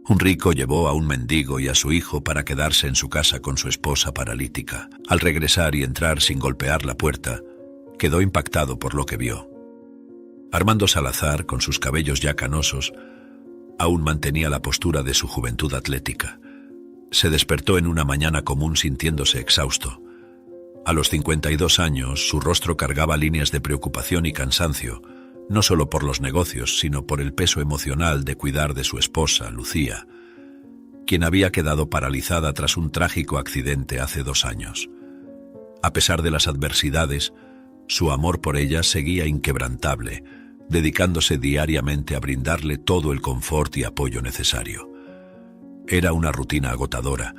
Un rico llevó a un mendigo y a su hijo para quedarse en su casa con su esposa paralítica. Al regresar y entrar sin golpear la puerta, quedó impactado por lo que vio. Armando Salazar, con sus cabellos ya canosos, aún mantenía la postura de su juventud atlética. Se despertó en una mañana común sintiéndose exhausto. A los 52 años, su rostro cargaba líneas de preocupación y cansancio, no solo por los negocios, sino por el peso emocional de cuidar de su esposa, Lucía, quien había quedado paralizada tras un trágico accidente hace 2 años. A pesar de las adversidades, su amor por ella seguía inquebrantable, dedicándose diariamente a brindarle todo el confort y apoyo necesario. Era una rutina agotadora,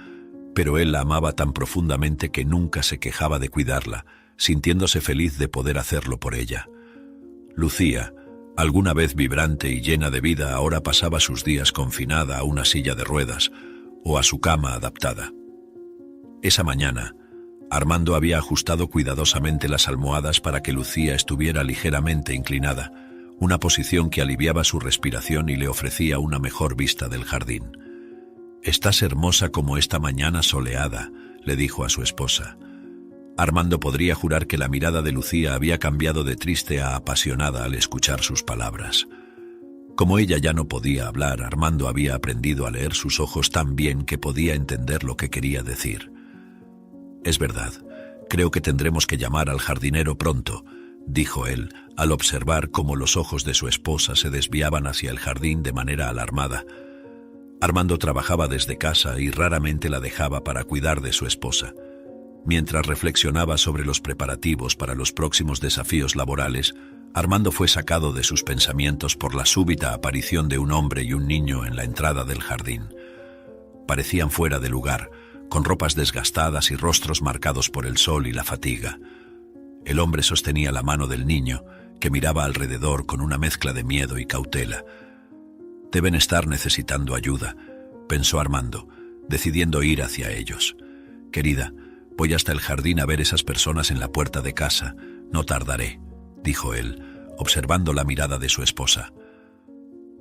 pero él la amaba tan profundamente que nunca se quejaba de cuidarla, sintiéndose feliz de poder hacerlo por ella. Lucía, alguna vez vibrante y llena de vida, ahora pasaba sus días confinada a una silla de ruedas o a su cama adaptada. Esa mañana, Armando había ajustado cuidadosamente las almohadas para que Lucía estuviera ligeramente inclinada, una posición que aliviaba su respiración y le ofrecía una mejor vista del jardín. «Estás hermosa como esta mañana soleada», le dijo a su esposa. Armando podría jurar que la mirada de Lucía había cambiado de triste a apasionada al escuchar sus palabras. Como ella ya no podía hablar, Armando había aprendido a leer sus ojos tan bien que podía entender lo que quería decir. «Es verdad, creo que tendremos que llamar al jardinero pronto», dijo él, al observar cómo los ojos de su esposa se desviaban hacia el jardín de manera alarmada. Armando trabajaba desde casa y raramente la dejaba para cuidar de su esposa. Mientras reflexionaba sobre los preparativos para los próximos desafíos laborales, Armando fue sacado de sus pensamientos por la súbita aparición de un hombre y un niño en la entrada del jardín. Parecían fuera de lugar, con ropas desgastadas y rostros marcados por el sol y la fatiga. El hombre sostenía la mano del niño, que miraba alrededor con una mezcla de miedo y cautela. «Deben estar necesitando ayuda», pensó Armando, decidiendo ir hacia ellos. «Querida, voy hasta el jardín a ver esas personas en la puerta de casa. No tardaré», dijo él, observando la mirada de su esposa.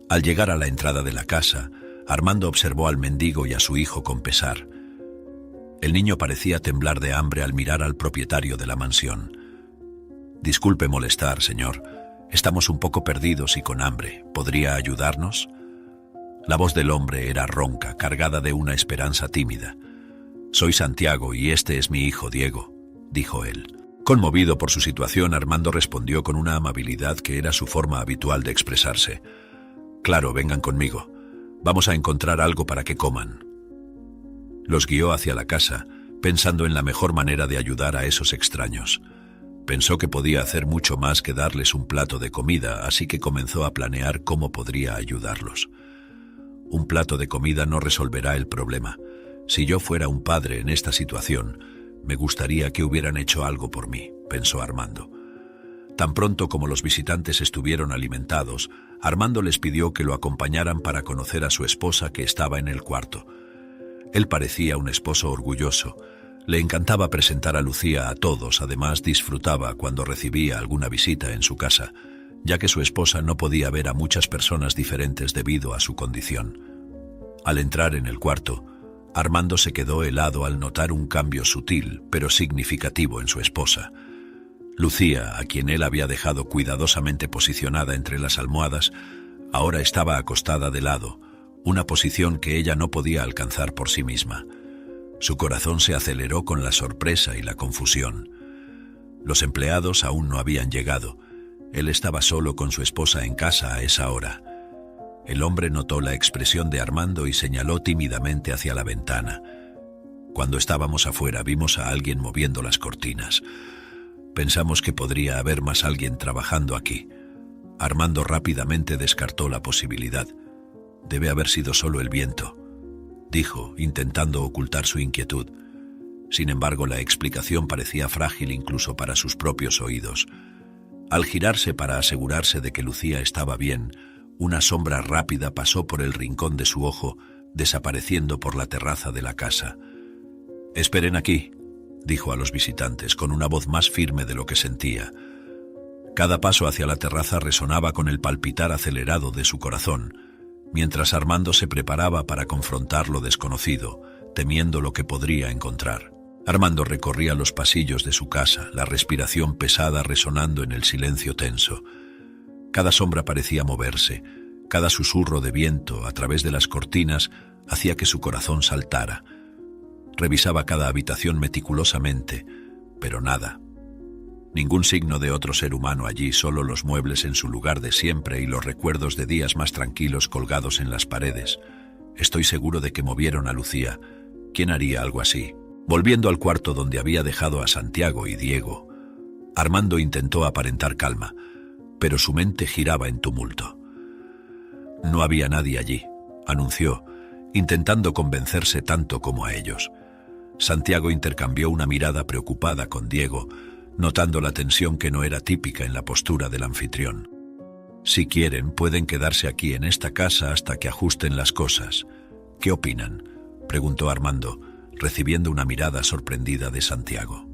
Al llegar a la entrada de la casa, Armando observó al mendigo y a su hijo con pesar. El niño parecía temblar de hambre al mirar al propietario de la mansión. «Disculpe molestar, señor. Estamos un poco perdidos y con hambre. ¿Podría ayudarnos?». La voz del hombre era ronca, cargada de una esperanza tímida. «Soy Santiago y este es mi hijo Diego», dijo él. Conmovido por su situación, Armando respondió con una amabilidad que era su forma habitual de expresarse. «Claro, vengan conmigo. Vamos a encontrar algo para que coman». Los guió hacia la casa, pensando en la mejor manera de ayudar a esos extraños. Pensó que podía hacer mucho más que darles un plato de comida, así que comenzó a planear cómo podría ayudarlos. «Un plato de comida no resolverá el problema. Si yo fuera un padre en esta situación, me gustaría que hubieran hecho algo por mí», pensó Armando. Tan pronto como los visitantes estuvieron alimentados, Armando les pidió que lo acompañaran para conocer a su esposa, que estaba en el cuarto. Él parecía un esposo orgulloso. Le encantaba presentar a Lucía a todos, además disfrutaba cuando recibía alguna visita en su casa, ya que su esposa no podía ver a muchas personas diferentes debido a su condición. Al entrar en el cuarto, Armando se quedó helado al notar un cambio sutil pero significativo en su esposa. Lucía, a quien él había dejado cuidadosamente posicionada entre las almohadas, ahora estaba acostada de lado, una posición que ella no podía alcanzar por sí misma. Su corazón se aceleró con la sorpresa y la confusión. Los empleados aún no habían llegado. Él estaba solo con su esposa en casa a esa hora. El hombre notó la expresión de Armando y señaló tímidamente hacia la ventana. «Cuando estábamos afuera vimos a alguien moviendo las cortinas. Pensamos que podría haber más alguien trabajando aquí». Armando rápidamente descartó la posibilidad. «Debe haber sido solo el viento», dijo, intentando ocultar su inquietud. Sin embargo, la explicación parecía frágil incluso para sus propios oídos. Al girarse para asegurarse de que Lucía estaba bien, una sombra rápida pasó por el rincón de su ojo, desapareciendo por la terraza de la casa. «Esperen aquí», dijo a los visitantes con una voz más firme de lo que sentía. Cada paso hacia la terraza resonaba con el palpitar acelerado de su corazón, mientras Armando se preparaba para confrontar lo desconocido, temiendo lo que podría encontrar. Armando recorría los pasillos de su casa, la respiración pesada resonando en el silencio tenso. Cada sombra parecía moverse, cada susurro de viento a través de las cortinas hacía que su corazón saltara. Revisaba cada habitación meticulosamente, pero nada. Ningún signo de otro ser humano allí, solo los muebles en su lugar de siempre y los recuerdos de días más tranquilos colgados en las paredes. Estoy seguro de que movieron a Lucía. ¿Quién haría algo así? Volviendo al cuarto donde había dejado a Santiago y Diego, Armando intentó aparentar calma, pero su mente giraba en tumulto. No había nadie allí, anunció, intentando convencerse tanto como a ellos. Santiago intercambió una mirada preocupada con Diego, notando la tensión que no era típica en la postura del anfitrión. Si quieren, pueden quedarse aquí en esta casa hasta que ajusten las cosas. ¿Qué opinan?, preguntó Armando, recibiendo una mirada sorprendida de Santiago.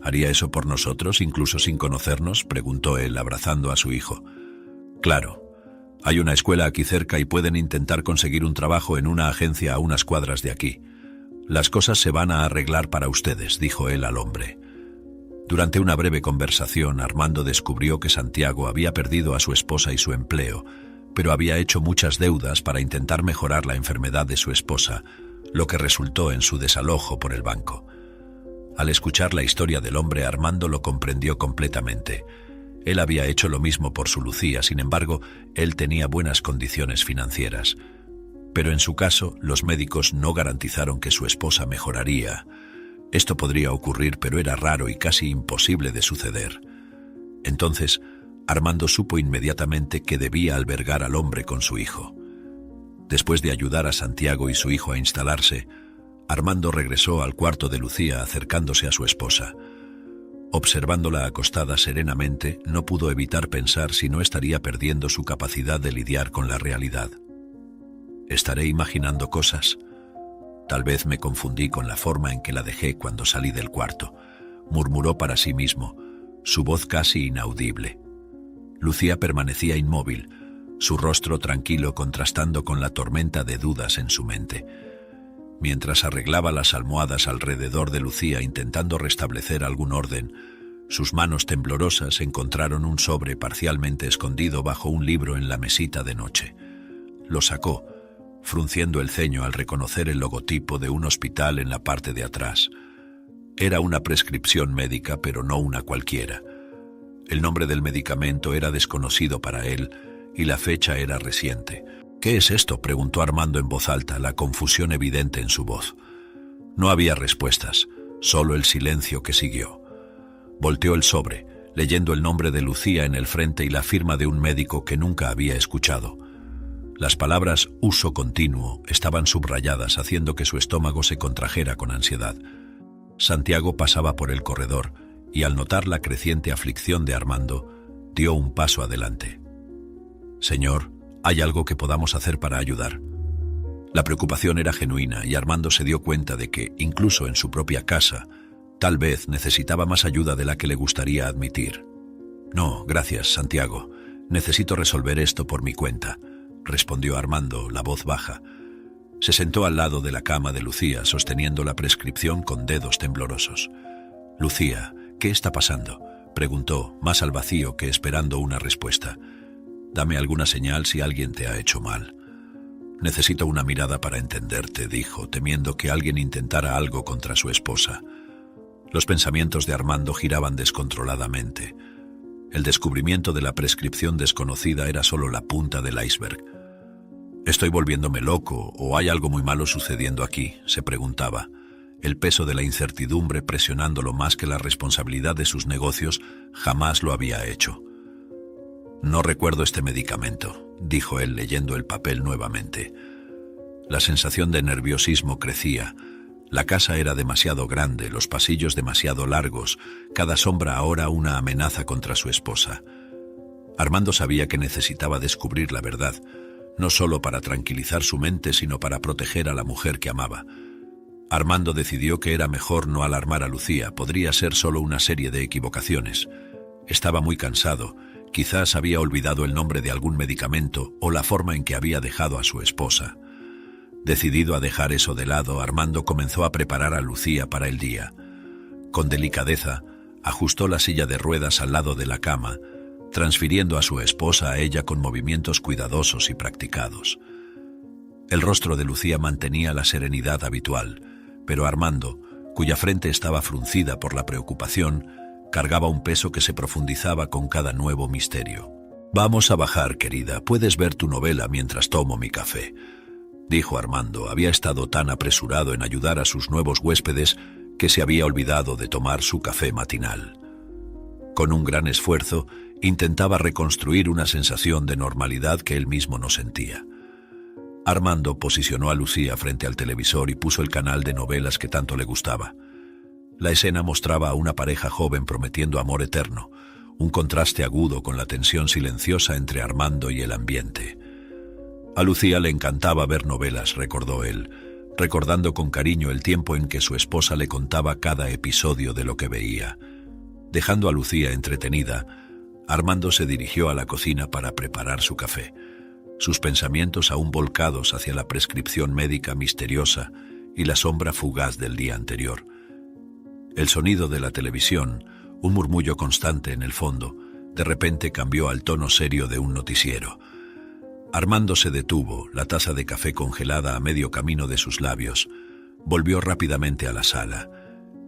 ¿Haría eso por nosotros, incluso sin conocernos?, preguntó él, abrazando a su hijo. Claro. Hay una escuela aquí cerca y pueden intentar conseguir un trabajo en una agencia a unas cuadras de aquí. Las cosas se van a arreglar para ustedes, dijo él al hombre. Durante una breve conversación, Armando descubrió que Santiago había perdido a su esposa y su empleo, pero había hecho muchas deudas para intentar mejorar la enfermedad de su esposa, lo que resultó en su desalojo por el banco. Al escuchar la historia del hombre, Armando lo comprendió completamente. Él había hecho lo mismo por su Lucía, sin embargo, él tenía buenas condiciones financieras. Pero en su caso, los médicos no garantizaron que su esposa mejoraría. Esto podría ocurrir, pero era raro y casi imposible de suceder. Entonces, Armando supo inmediatamente que debía albergar al hombre con su hijo. Después de ayudar a Santiago y su hijo a instalarse, Armando regresó al cuarto de Lucía acercándose a su esposa. Observándola acostada serenamente, no pudo evitar pensar si no estaría perdiendo su capacidad de lidiar con la realidad. ¿Estaré imaginando cosas? Tal vez me confundí con la forma en que la dejé cuando salí del cuarto, murmuró para sí mismo, su voz casi inaudible. Lucía permanecía inmóvil, su rostro tranquilo contrastando con la tormenta de dudas en su mente. Mientras arreglaba las almohadas alrededor de Lucía intentando restablecer algún orden, sus manos temblorosas encontraron un sobre parcialmente escondido bajo un libro en la mesita de noche. Lo sacó, frunciendo el ceño al reconocer el logotipo de un hospital en la parte de atrás. Era una prescripción médica, pero no una cualquiera. El nombre del medicamento era desconocido para él y la fecha era reciente. ¿Qué es esto?, preguntó Armando en voz alta, la confusión evidente en su voz. No había respuestas, solo el silencio que siguió. Volteó el sobre, leyendo el nombre de Lucía en el frente y la firma de un médico que nunca había escuchado. Las palabras uso continuo estaban subrayadas, haciendo que su estómago se contrajera con ansiedad. Santiago pasaba por el corredor y, al notar la creciente aflicción de Armando, dio un paso adelante. «Señor, ¿hay algo que podamos hacer para ayudar?» La preocupación era genuina y Armando se dio cuenta de que, incluso en su propia casa, tal vez necesitaba más ayuda de la que le gustaría admitir. «No, gracias, Santiago. Necesito resolver esto por mi cuenta», respondió Armando, la voz baja. Se sentó al lado de la cama de Lucía, sosteniendo la prescripción con dedos temblorosos. «Lucía, ¿qué está pasando?», preguntó, más al vacío que esperando una respuesta. «Dame alguna señal si alguien te ha hecho mal». «Necesito una mirada para entenderte», dijo, temiendo que alguien intentara algo contra su esposa. Los pensamientos de Armando giraban descontroladamente. El descubrimiento de la prescripción desconocida era solo la punta del iceberg. «¿Estoy volviéndome loco o hay algo muy malo sucediendo aquí?», se preguntaba, el peso de la incertidumbre presionándolo más que la responsabilidad de sus negocios. Jamás lo había hecho. «No recuerdo este medicamento», dijo él leyendo el papel nuevamente. La sensación de nerviosismo crecía. La casa era demasiado grande, los pasillos demasiado largos, cada sombra ahora una amenaza contra su esposa. Armando sabía que necesitaba descubrir la verdad, no solo para tranquilizar su mente, sino para proteger a la mujer que amaba. Armando decidió que era mejor no alarmar a Lucía, podría ser solo una serie de equivocaciones. Estaba muy cansado, Quizás había olvidado el nombre de algún medicamento o la forma en que había dejado a su esposa. Decidido a dejar eso de lado, Armando comenzó a preparar a Lucía para el día. Con delicadeza, ajustó la silla de ruedas al lado de la cama, transfiriendo a su esposa a ella con movimientos cuidadosos y practicados. El rostro de Lucía mantenía la serenidad habitual, pero Armando, cuya frente estaba fruncida por la preocupación, cargaba un peso que se profundizaba con cada nuevo misterio. «Vamos a bajar, querida. Puedes ver tu novela mientras tomo mi café», dijo Armando. Había estado tan apresurado en ayudar a sus nuevos huéspedes que se había olvidado de tomar su café matinal. Con un gran esfuerzo, intentaba reconstruir una sensación de normalidad que él mismo no sentía. Armando posicionó a Lucía frente al televisor y puso el canal de novelas que tanto le gustaba. La escena mostraba a una pareja joven prometiendo amor eterno, un contraste agudo con la tensión silenciosa entre Armando y el ambiente. A Lucía le encantaba ver novelas, recordó él, recordando con cariño el tiempo en que su esposa le contaba cada episodio de lo que veía. Dejando a Lucía entretenida, Armando se dirigió a la cocina para preparar su café, sus pensamientos aún volcados hacia la prescripción médica misteriosa y la sombra fugaz del día anterior. El sonido de la televisión, un murmullo constante en el fondo, de repente cambió al tono serio de un noticiero. Armando se detuvo, la taza de café congelada a medio camino de sus labios. Volvió rápidamente a la sala.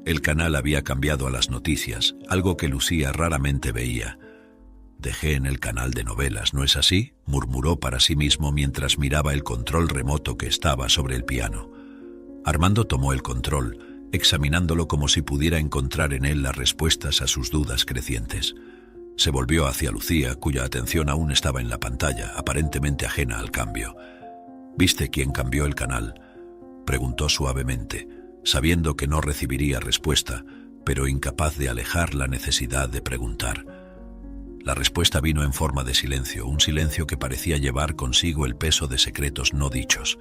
El canal había cambiado a las noticias, algo que Lucía raramente veía. «Dejé en el canal de novelas, ¿no es así?», murmuró para sí mismo mientras miraba el control remoto que estaba sobre el piano. Armando tomó el control, examinándolo como si pudiera encontrar en él las respuestas a sus dudas crecientes. Se volvió hacia Lucía, cuya atención aún estaba en la pantalla, aparentemente ajena al cambio. «¿Viste quién cambió el canal?», preguntó suavemente, sabiendo que no recibiría respuesta, pero incapaz de alejar la necesidad de preguntar. La respuesta vino en forma de silencio, un silencio que parecía llevar consigo el peso de secretos no dichos.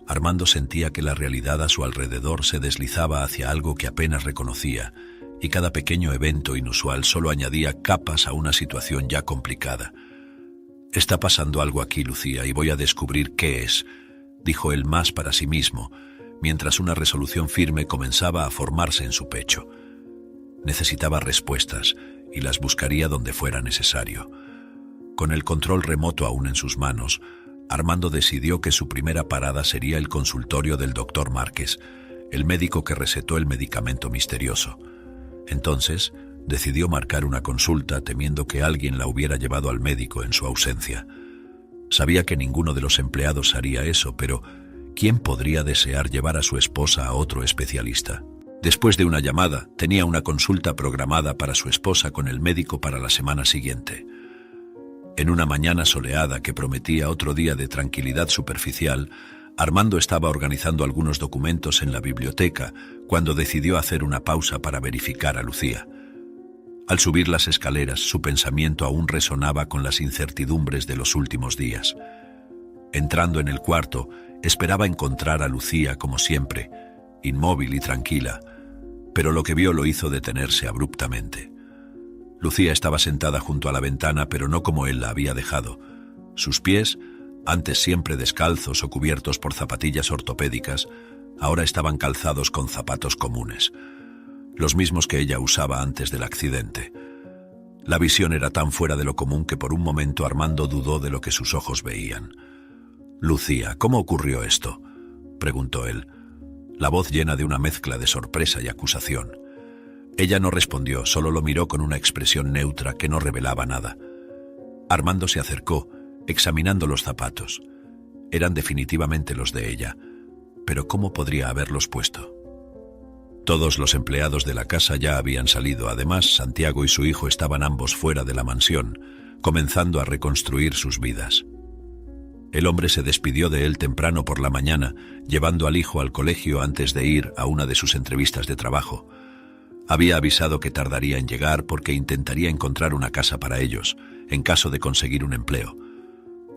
Armando sentía que la realidad a su alrededor se deslizaba hacia algo que apenas reconocía, y cada pequeño evento inusual solo añadía capas a una situación ya complicada. «Está pasando algo aquí, Lucía, y voy a descubrir qué es», dijo él más para sí mismo, mientras una resolución firme comenzaba a formarse en su pecho. Necesitaba respuestas, y las buscaría donde fuera necesario. Con el control remoto aún en sus manos, Armando decidió que su primera parada sería el consultorio del doctor Márquez, el médico que recetó el medicamento misterioso. Entonces, decidió marcar una consulta temiendo que alguien la hubiera llevado al médico en su ausencia. Sabía que ninguno de los empleados haría eso, pero ¿quién podría desear llevar a su esposa a otro especialista? Después de una llamada, tenía una consulta programada para su esposa con el médico para la semana siguiente. En una mañana soleada que prometía otro día de tranquilidad superficial, Armando estaba organizando algunos documentos en la biblioteca cuando decidió hacer una pausa para verificar a Lucía. Al subir las escaleras, su pensamiento aún resonaba con las incertidumbres de los últimos días. Entrando en el cuarto, esperaba encontrar a Lucía como siempre, inmóvil y tranquila, pero lo que vio lo hizo detenerse abruptamente. Lucía estaba sentada junto a la ventana, pero no como él la había dejado. Sus pies, antes siempre descalzos o cubiertos por zapatillas ortopédicas, ahora estaban calzados con zapatos comunes, los mismos que ella usaba antes del accidente. La visión era tan fuera de lo común que por un momento Armando dudó de lo que sus ojos veían. «Lucía, ¿cómo ocurrió esto?», preguntó él, la voz llena de una mezcla de sorpresa y acusación. Ella no respondió, solo lo miró con una expresión neutra que no revelaba nada. Armando se acercó, examinando los zapatos. Eran definitivamente los de ella, pero ¿cómo podría haberlos puesto? Todos los empleados de la casa ya habían salido. Además, Santiago y su hijo estaban ambos fuera de la mansión, comenzando a reconstruir sus vidas. El hombre se despidió de él temprano por la mañana, llevando al hijo al colegio antes de ir a una de sus entrevistas de trabajo. Había avisado que tardaría en llegar porque intentaría encontrar una casa para ellos, en caso de conseguir un empleo.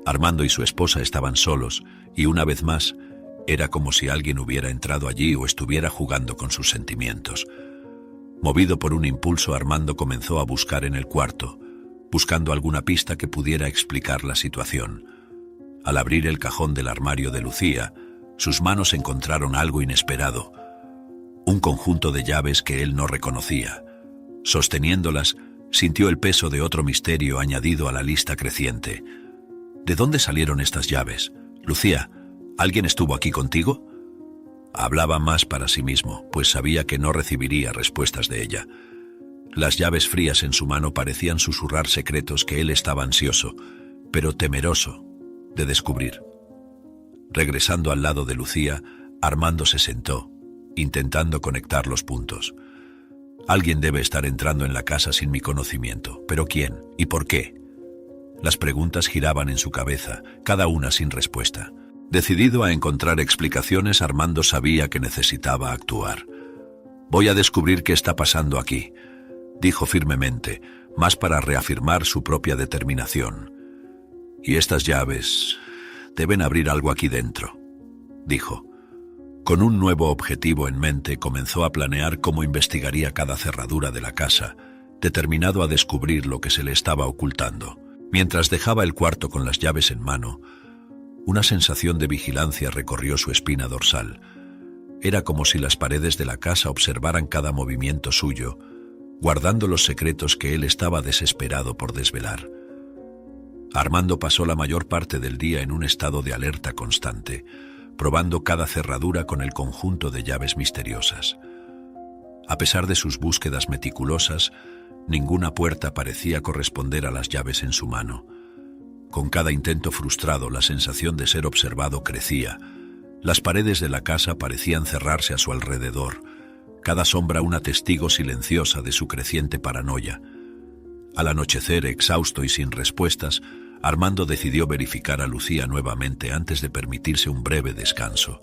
Armando y su esposa estaban solos, y una vez más, era como si alguien hubiera entrado allí o estuviera jugando con sus sentimientos. Movido por un impulso, Armando comenzó a buscar en el cuarto, buscando alguna pista que pudiera explicar la situación. Al abrir el cajón del armario de Lucía, sus manos encontraron algo inesperado, un conjunto de llaves que él no reconocía. Sosteniéndolas, sintió el peso de otro misterio añadido a la lista creciente. ¿De dónde salieron estas llaves? Lucía, ¿alguien estuvo aquí contigo? Hablaba más para sí mismo, pues sabía que no recibiría respuestas de ella. Las llaves frías en su mano parecían susurrar secretos que él estaba ansioso, pero temeroso, de descubrir. Regresando al lado de Lucía, Armando se sentó, intentando conectar los puntos. Alguien debe estar entrando en la casa sin mi conocimiento, pero ¿quién y por qué? Las preguntas giraban en su cabeza, cada una sin respuesta. Decidido a encontrar explicaciones, Armando sabía que necesitaba actuar. «Voy a descubrir qué está pasando aquí», dijo firmemente, más para reafirmar su propia determinación. «Y estas llaves deben abrir algo aquí dentro», dijo. Con un nuevo objetivo en mente, comenzó a planear cómo investigaría cada cerradura de la casa, determinado a descubrir lo que se le estaba ocultando. Mientras dejaba el cuarto con las llaves en mano, una sensación de vigilancia recorrió su espina dorsal. Era como si las paredes de la casa observaran cada movimiento suyo, guardando los secretos que él estaba desesperado por desvelar. Armando pasó la mayor parte del día en un estado de alerta constante, probando cada cerradura con el conjunto de llaves misteriosas. A pesar de sus búsquedas meticulosas, ninguna puerta parecía corresponder a las llaves en su mano. Con cada intento frustrado, la sensación de ser observado crecía. Las paredes de la casa parecían cerrarse a su alrededor, cada sombra una testigo silenciosa de su creciente paranoia. Al anochecer, exhausto y sin respuestas, Armando decidió verificar a Lucía nuevamente antes de permitirse un breve descanso.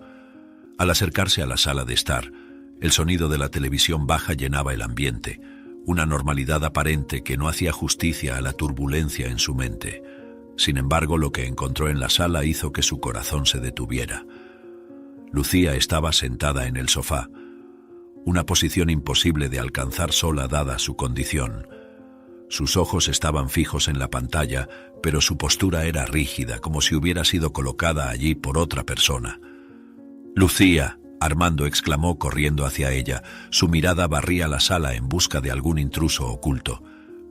Al acercarse a la sala de estar, el sonido de la televisión baja llenaba el ambiente, una normalidad aparente que no hacía justicia a la turbulencia en su mente. Sin embargo, lo que encontró en la sala hizo que su corazón se detuviera. Lucía estaba sentada en el sofá, una posición imposible de alcanzar sola dada su condición. Sus ojos estaban fijos en la pantalla, pero su postura era rígida, como si hubiera sido colocada allí por otra persona. «Lucía», Armando exclamó corriendo hacia ella. Su mirada barría la sala en busca de algún intruso oculto.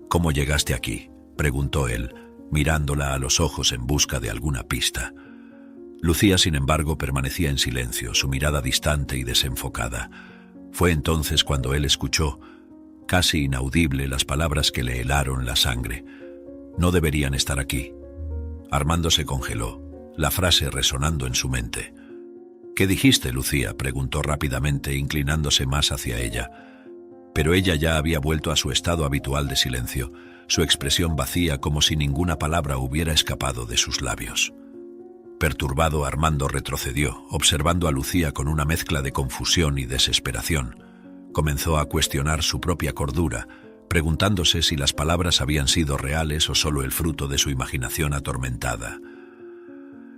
«¿Cómo llegaste aquí?», preguntó él, mirándola a los ojos en busca de alguna pista. Lucía, sin embargo, permanecía en silencio, su mirada distante y desenfocada. Fue entonces cuando él escuchó, casi inaudible, las palabras que le helaron la sangre. «No deberían estar aquí». Armando se congeló, la frase resonando en su mente. «¿Qué dijiste, Lucía?», preguntó rápidamente, inclinándose más hacia ella. Pero ella ya había vuelto a su estado habitual de silencio, su expresión vacía, como si ninguna palabra hubiera escapado de sus labios. Perturbado, Armando retrocedió, observando a Lucía con una mezcla de confusión y desesperación. Comenzó a cuestionar su propia cordura, preguntándose si las palabras habían sido reales o solo el fruto de su imaginación atormentada.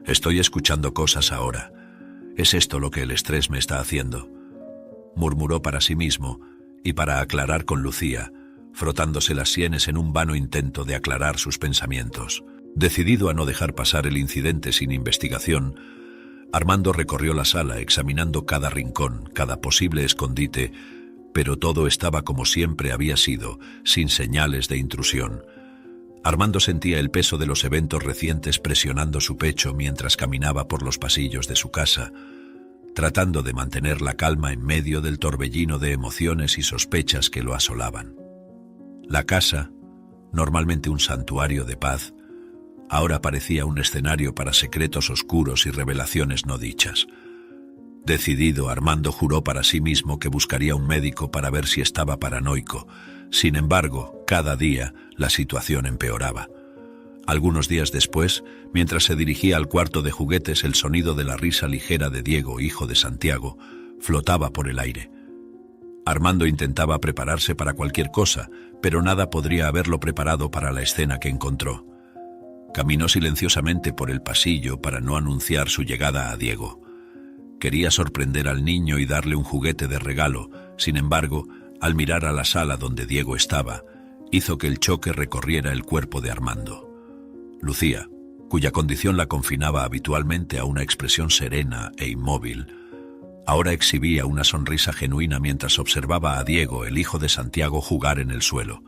«Estoy escuchando cosas ahora. ¿Es esto lo que el estrés me está haciendo?», murmuró para sí mismo, y para aclarar con Lucía, frotándose las sienes en un vano intento de aclarar sus pensamientos. Decidido a no dejar pasar el incidente sin investigación, Armando recorrió la sala examinando cada rincón, cada posible escondite, pero todo estaba como siempre había sido, sin señales de intrusión. Armando sentía el peso de los eventos recientes presionando su pecho mientras caminaba por los pasillos de su casa, tratando de mantener la calma en medio del torbellino de emociones y sospechas que lo asolaban. La casa, normalmente un santuario de paz, ahora parecía un escenario para secretos oscuros y revelaciones no dichas. Decidido, Armando juró para sí mismo que buscaría un médico para ver si estaba paranoico. Sin embargo, cada día la situación empeoraba. Algunos días después, mientras se dirigía al cuarto de juguetes, el sonido de la risa ligera de Diego, hijo de Santiago, flotaba por el aire. Armando intentaba prepararse para cualquier cosa, pero nada podría haberlo preparado para la escena que encontró. Caminó silenciosamente por el pasillo para no anunciar su llegada a Diego. Quería sorprender al niño y darle un juguete de regalo. Sin embargo, al mirar a la sala donde Diego estaba, hizo que el choque recorriera el cuerpo de Armando. Lucía, cuya condición la confinaba habitualmente a una expresión serena e inmóvil, ahora exhibía una sonrisa genuina mientras observaba a Diego, el hijo de Santiago, jugar en el suelo.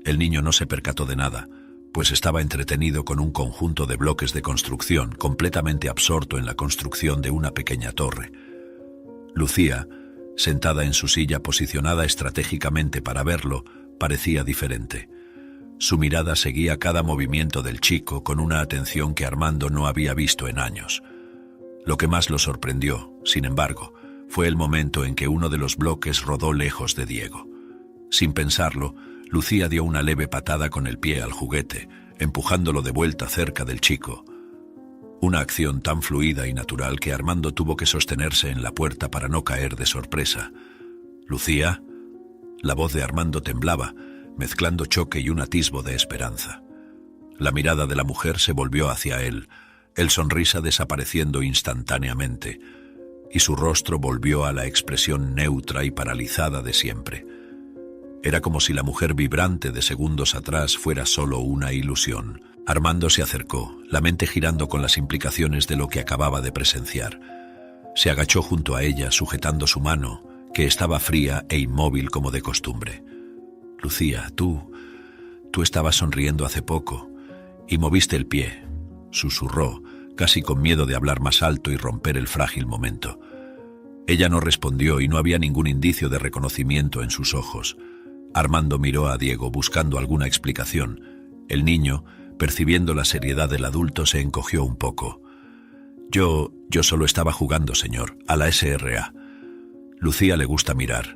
El niño no se percató de nada, pues estaba entretenido con un conjunto de bloques de construcción, completamente absorto en la construcción de una pequeña torre. Lucía, sentada en su silla posicionada estratégicamente para verlo, parecía diferente. Su mirada seguía cada movimiento del chico con una atención que Armando no había visto en años. Lo que más lo sorprendió, sin embargo, fue el momento en que uno de los bloques rodó lejos de Diego. Sin pensarlo, Lucía dio una leve patada con el pie al juguete, empujándolo de vuelta cerca del chico. Una acción tan fluida y natural que Armando tuvo que sostenerse en la puerta para no caer de sorpresa. «¿Lucía?» La voz de Armando temblaba, mezclando choque y un atisbo de esperanza. La mirada de la mujer se volvió hacia él, el sonrisa desapareciendo instantáneamente, y su rostro volvió a la expresión neutra y paralizada de siempre. Era como si la mujer vibrante de segundos atrás fuera solo una ilusión. Armando se acercó, la mente girando con las implicaciones de lo que acababa de presenciar. Se agachó junto a ella, sujetando su mano, que estaba fría e inmóvil como de costumbre. «Lucía, tú estabas sonriendo hace poco y moviste el pie», susurró, casi con miedo de hablar más alto y romper el frágil momento. Ella no respondió y no había ningún indicio de reconocimiento en sus ojos. Armando miró a Diego buscando alguna explicación. El niño, percibiendo la seriedad del adulto, se encogió un poco. Yo solo estaba jugando, señor, a la SRA. Lucía le gusta mirar»,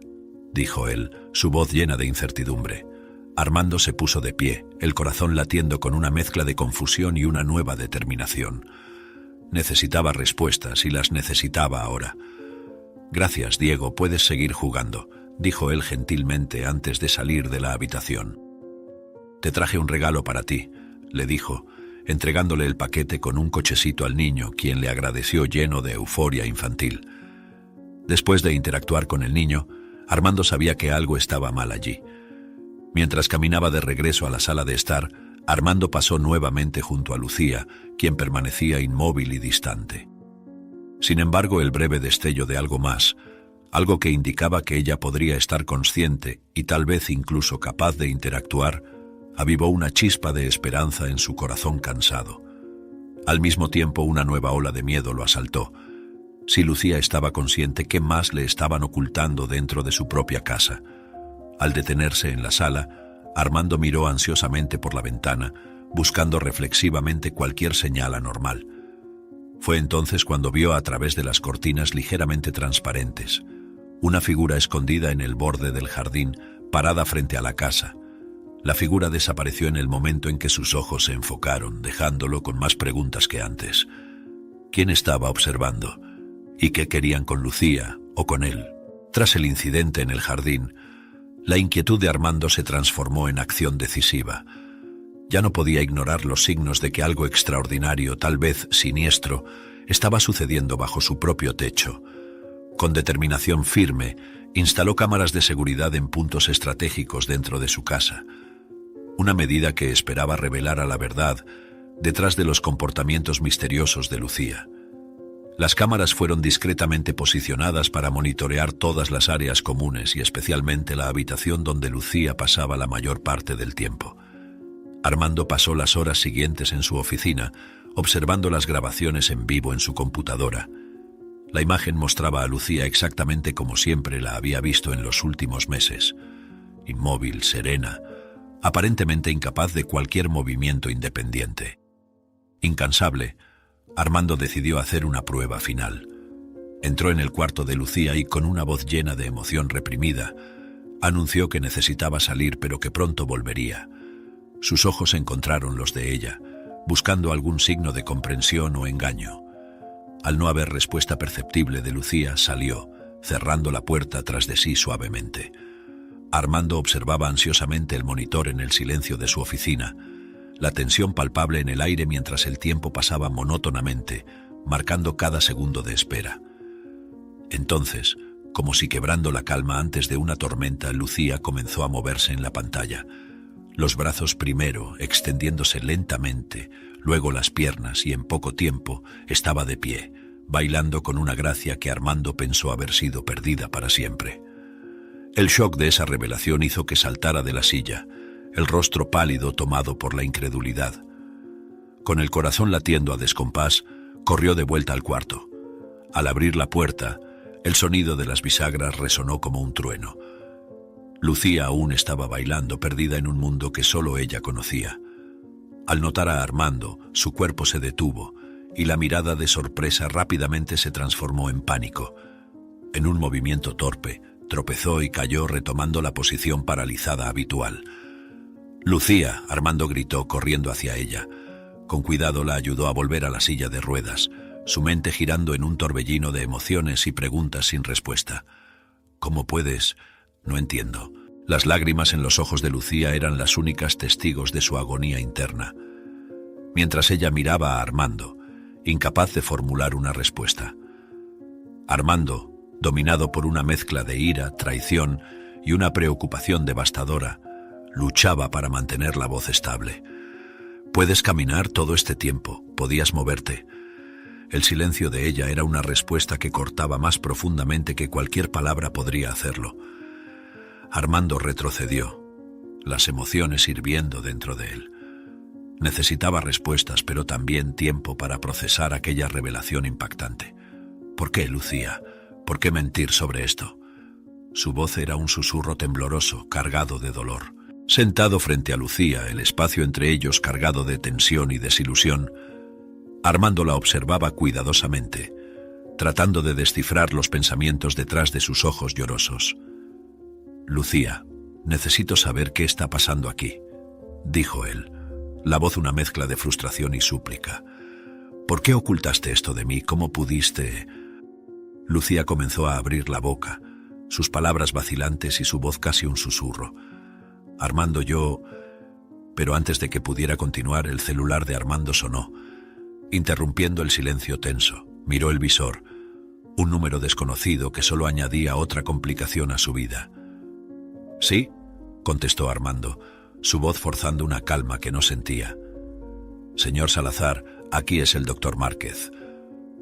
dijo él, su voz llena de incertidumbre. Armando se puso de pie, el corazón latiendo con una mezcla de confusión y una nueva determinación. Necesitaba respuestas y las necesitaba ahora. «Gracias, Diego, puedes seguir jugando», dijo él gentilmente antes de salir de la habitación. «Te traje un regalo para ti», le dijo, entregándole el paquete con un cochecito al niño, quien le agradeció lleno de euforia infantil. Después de interactuar con el niño, Armando sabía que algo estaba mal allí. Mientras caminaba de regreso a la sala de estar, Armando pasó nuevamente junto a Lucía, quien permanecía inmóvil y distante. Sin embargo, el breve destello de algo más, algo que indicaba que ella podría estar consciente y tal vez incluso capaz de interactuar, avivó una chispa de esperanza en su corazón cansado. Al mismo tiempo, una nueva ola de miedo lo asaltó. Si Lucía estaba consciente, ¿qué más le estaban ocultando dentro de su propia casa? Al detenerse en la sala, Armando miró ansiosamente por la ventana, buscando reflexivamente cualquier señal anormal. Fue entonces cuando vio a través de las cortinas ligeramente transparentes una figura escondida en el borde del jardín, parada frente a la casa. La figura desapareció en el momento en que sus ojos se enfocaron, dejándolo con más preguntas que antes. ¿Quién estaba observando? ¿Y qué querían con Lucía o con él? Tras el incidente en el jardín, la inquietud de Armando se transformó en acción decisiva. Ya no podía ignorar los signos de que algo extraordinario, tal vez siniestro, estaba sucediendo bajo su propio techo. Con determinación firme, instaló cámaras de seguridad en puntos estratégicos dentro de su casa. Una medida que esperaba revelar la verdad detrás de los comportamientos misteriosos de Lucía. Las cámaras fueron discretamente posicionadas para monitorear todas las áreas comunes y especialmente la habitación donde Lucía pasaba la mayor parte del tiempo. Armando pasó las horas siguientes en su oficina, observando las grabaciones en vivo en su computadora. La imagen mostraba a Lucía exactamente como siempre la había visto en los últimos meses. Inmóvil, serena, aparentemente incapaz de cualquier movimiento independiente. Incansable, Armando decidió hacer una prueba final. Entró en el cuarto de Lucía y, con una voz llena de emoción reprimida, anunció que necesitaba salir pero que pronto volvería. Sus ojos encontraron los de ella, buscando algún signo de comprensión o engaño. Al no haber respuesta perceptible de Lucía, salió, cerrando la puerta tras de sí suavemente. Armando observaba ansiosamente el monitor en el silencio de su oficina, la tensión palpable en el aire mientras el tiempo pasaba monótonamente, marcando cada segundo de espera. Entonces, como si quebrando la calma antes de una tormenta, Lucía comenzó a moverse en la pantalla. los brazos primero, extendiéndose lentamente, luego las piernas y en poco tiempo estaba de pie, bailando con una gracia que Armando pensó haber sido perdida para siempre. El shock de esa revelación hizo que saltara de la silla, el rostro pálido tomado por la incredulidad. Con el corazón latiendo a descompás, corrió de vuelta al cuarto. Al abrir la puerta, el sonido de las bisagras resonó como un trueno. Lucía aún estaba bailando, perdida en un mundo que solo ella conocía. Al notar a Armando, su cuerpo se detuvo y la mirada de sorpresa rápidamente se transformó en pánico. En un movimiento torpe, tropezó y cayó retomando la posición paralizada habitual. «Lucía», Armando gritó corriendo hacia ella. Con cuidado la ayudó a volver a la silla de ruedas, su mente girando en un torbellino de emociones y preguntas sin respuesta. «¿Cómo puedes? No entiendo». Las lágrimas en los ojos de Lucía eran las únicas testigos de su agonía interna. Mientras ella miraba a Armando, incapaz de formular una respuesta. Armando, dominado por una mezcla de ira, traición y una preocupación devastadora, luchaba para mantener la voz estable. «Puedes caminar todo este tiempo, podías moverte». El silencio de ella era una respuesta que cortaba más profundamente que cualquier palabra podría hacerlo. Armando retrocedió, las emociones hirviendo dentro de él. Necesitaba respuestas, pero también tiempo para procesar aquella revelación impactante. ¿Por qué, Lucía? ¿Por qué mentir sobre esto? Su voz era un susurro tembloroso, cargado de dolor. Sentado frente a Lucía, el espacio entre ellos cargado de tensión y desilusión, Armando la observaba cuidadosamente, tratando de descifrar los pensamientos detrás de sus ojos llorosos. «Lucía, necesito saber qué está pasando aquí», dijo él, la voz una mezcla de frustración y súplica. «¿Por qué ocultaste esto de mí? ¿Cómo pudiste...?» Lucía comenzó a abrir la boca, sus palabras vacilantes y su voz casi un susurro. «Armando, yo...» Pero antes de que pudiera continuar, el celular de Armando sonó, interrumpiendo el silencio tenso. Miró el visor, un número desconocido que solo añadía otra complicación a su vida. «¿Sí?», contestó Armando, su voz forzando una calma que no sentía. «Señor Salazar, aquí es el doctor Márquez.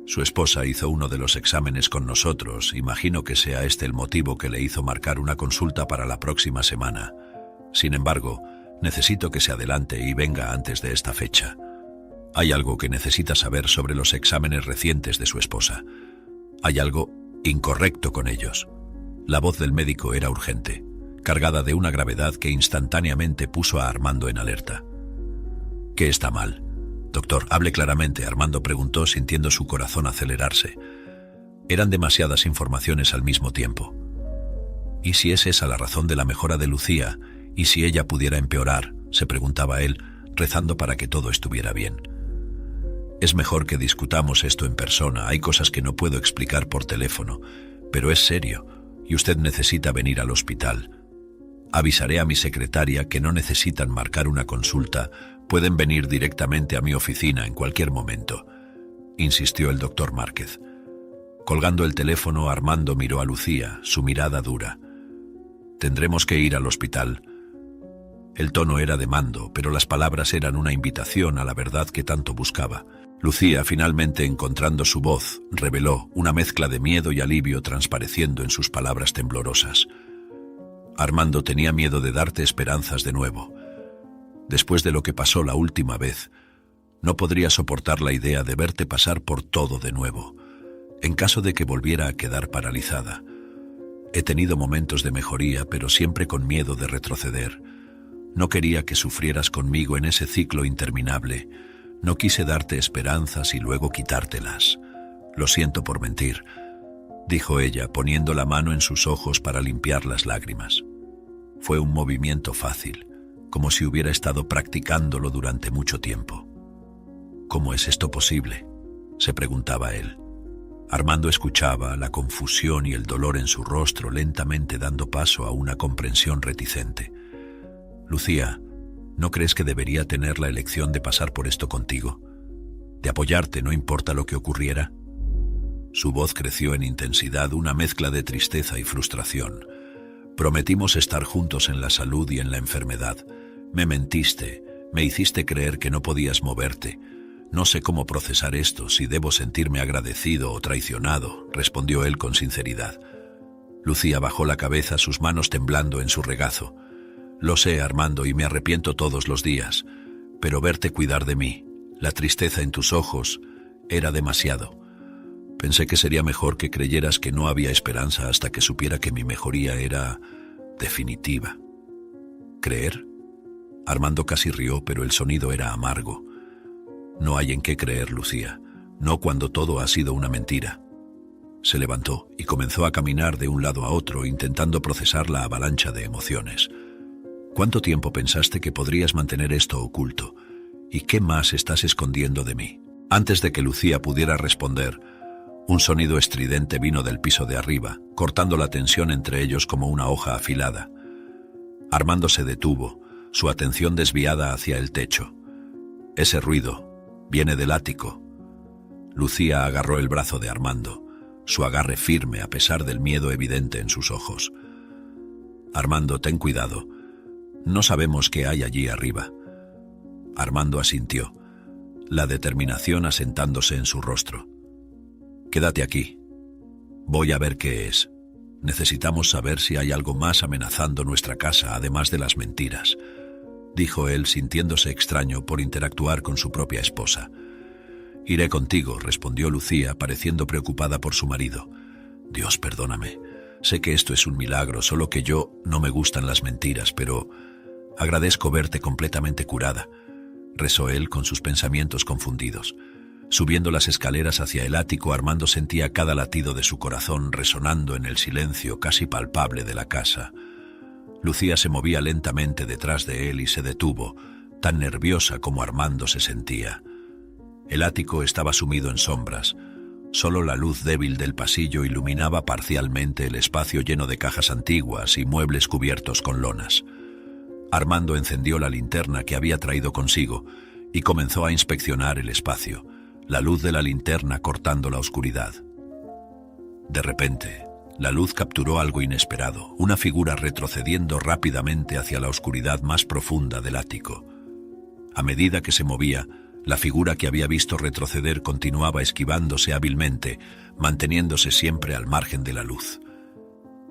Su esposa hizo uno de los exámenes con nosotros. Imagino que sea este el motivo que le hizo marcar una consulta para la próxima semana. Sin embargo, necesito que se adelante y venga antes de esta fecha. Hay algo que necesita saber sobre los exámenes recientes de su esposa. Hay algo incorrecto con ellos». La voz del médico era urgente, cargada de una gravedad que instantáneamente puso a Armando en alerta. «¿Qué está mal? Doctor, hable claramente», Armando preguntó sintiendo su corazón acelerarse. Eran demasiadas informaciones al mismo tiempo. ¿Y si es esa la razón de la mejora de Lucía? ¿Y si ella pudiera empeorar?, se preguntaba él, rezando para que todo estuviera bien. «Es mejor que discutamos esto en persona. Hay cosas que no puedo explicar por teléfono, pero es serio, y usted necesita venir al hospital. Avisaré a mi secretaria que no necesitan marcar una consulta, pueden venir directamente a mi oficina en cualquier momento», insistió el doctor Márquez. Colgando el teléfono, Armando miró a Lucía, su mirada dura. «Tendremos que ir al hospital». El tono era de mando, pero las palabras eran una invitación a la verdad que tanto buscaba. Lucía, finalmente encontrando su voz, reveló una mezcla de miedo y alivio transpareciendo en sus palabras temblorosas. «Armando, tenía miedo de darte esperanzas de nuevo. Después de lo que pasó la última vez, no podría soportar la idea de verte pasar por todo de nuevo, en caso de que volviera a quedar paralizada. He tenido momentos de mejoría, pero siempre con miedo de retroceder. No quería que sufrieras conmigo en ese ciclo interminable. No quise darte esperanzas y luego quitártelas. Lo siento por mentir», dijo ella, poniendo la mano en sus ojos para limpiar las lágrimas. Fue un movimiento fácil, como si hubiera estado practicándolo durante mucho tiempo. «¿Cómo es esto posible?», se preguntaba él. Armando escuchaba la confusión y el dolor en su rostro lentamente dando paso a una comprensión reticente. «Lucía, ¿no crees que debería tener la elección de pasar por esto contigo? De apoyarte no importa lo que ocurriera?» Su voz creció en intensidad, una mezcla de tristeza y frustración. «Prometimos estar juntos en la salud y en la enfermedad, Me mentiste, me hiciste creer que no podías moverte. No sé cómo procesar esto, si debo sentirme agradecido o traicionado, respondió él con sinceridad. Lucía bajó la cabeza, sus manos temblando en su regazo. Lo sé, Armando, y me arrepiento todos los días, pero verte cuidar de mí, la tristeza en tus ojos, era demasiado. Pensé que sería mejor que creyeras que no había esperanza hasta que supiera que mi mejoría era definitiva. ¿Creer? Armando casi rió, pero el sonido era amargo. No hay en qué creer, Lucía, no cuando todo ha sido una mentira. Se levantó y comenzó a caminar de un lado a otro, intentando procesar la avalancha de emociones. ¿Cuánto tiempo pensaste que podrías mantener esto oculto? ¿Y qué más estás escondiendo de mí? Antes de que Lucía pudiera responder, un sonido estridente vino del piso de arriba, cortando la tensión entre ellos como una hoja afilada. Armando se detuvo, su atención desviada hacia el techo. Ese ruido viene del ático. Lucía agarró el brazo de Armando, su agarre firme a pesar del miedo evidente en sus ojos. Armando, ten cuidado. No sabemos qué hay allí arriba. Armando asintió, la determinación asentándose en su rostro. Quédate aquí. Voy a ver qué es. Necesitamos saber si hay algo más amenazando nuestra casa, además de las mentiras, dijo él, sintiéndose extraño por interactuar con su propia esposa. Iré contigo, respondió Lucía, pareciendo preocupada por su marido. Dios, perdóname. Sé que esto es un milagro, solo que no me gustan las mentiras, pero agradezco verte completamente curada, rezó él con sus pensamientos confundidos. Subiendo las escaleras hacia el ático, Armando sentía cada latido de su corazón resonando en el silencio casi palpable de la casa. Lucía se movía lentamente detrás de él y se detuvo, tan nerviosa como Armando se sentía. El ático estaba sumido en sombras. Solo la luz débil del pasillo iluminaba parcialmente el espacio lleno de cajas antiguas y muebles cubiertos con lonas. Armando encendió la linterna que había traído consigo y comenzó a inspeccionar el espacio, la luz de la linterna cortando la oscuridad. De repente, la luz capturó algo inesperado, una figura retrocediendo rápidamente hacia la oscuridad más profunda del ático. A medida que se movía, la figura que había visto retroceder continuaba esquivándose hábilmente, manteniéndose siempre al margen de la luz.